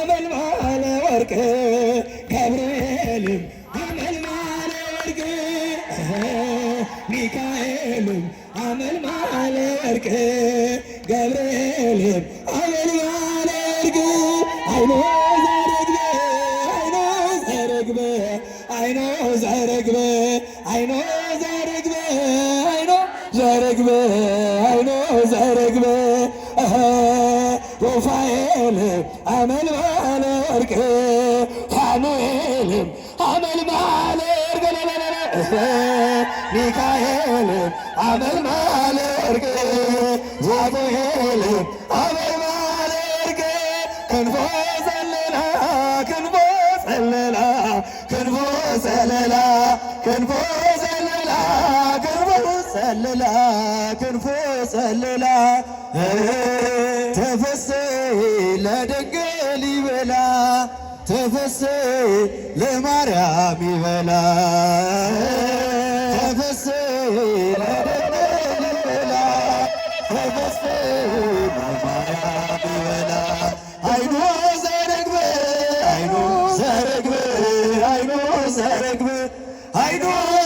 አመልማለ ወርቅ ገብርኤልም አመልማለ ወርቅ ሚካኤልም አመልማለ ወርቅ ገብርኤልም አመልማለ ወርቅ አይኖ ዘረግበ አይኖ ዘረግበ አይኖ ዘረግበ አይኖ ዘረግበ አይኖ ዘረግበ ሩፋኤል አመልማለ ወርቅ ፋኑኤልም አመልማለ ወርቅ ሚካኤል አመልማለ ወርቅ ዛቡኤል አመልማለ ወርቅ ክንፎ ዘለላ ክንፎ ዘለላ ክንፎ ዘለላ ክንፎ ዘለላ ክንፎ ዘለላ ክንፎ ዘለላ ተፈሥሒ ለድንግል ይበላ ተፈሥሒ ለማርያም ይበላ ተፈሥሒ ለድንግል ይበላ ተፈሥሒ ለማርያም ይበላ አይኖ ዘረግበ አይኖ ዘረግበ አይኖ ዘረግበ አይኖ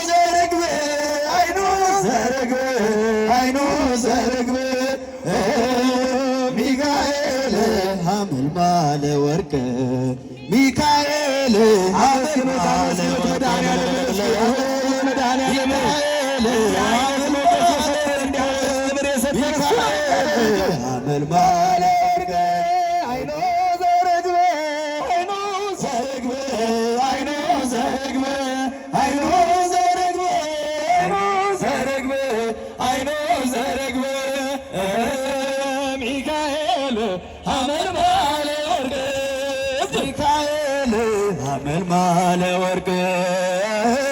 ዘረግበ አይኖ ዘረግበ አይኖ ዘረግበ ሚካኤል አመልማለ ወርቅ ሚካኤል አመልማለ ወርቅ አመልማለ ወርቅ አይኖ ዘረግበ አይኖ ዘረግበ አይኖ ዘረግበ አይኖ ዘረግበ አይኖ ዘረግበ አይኖ ዘረግበ ሚካኤል አመልማለ ወርቅ ሚካኤል አመልማለ ወርቅ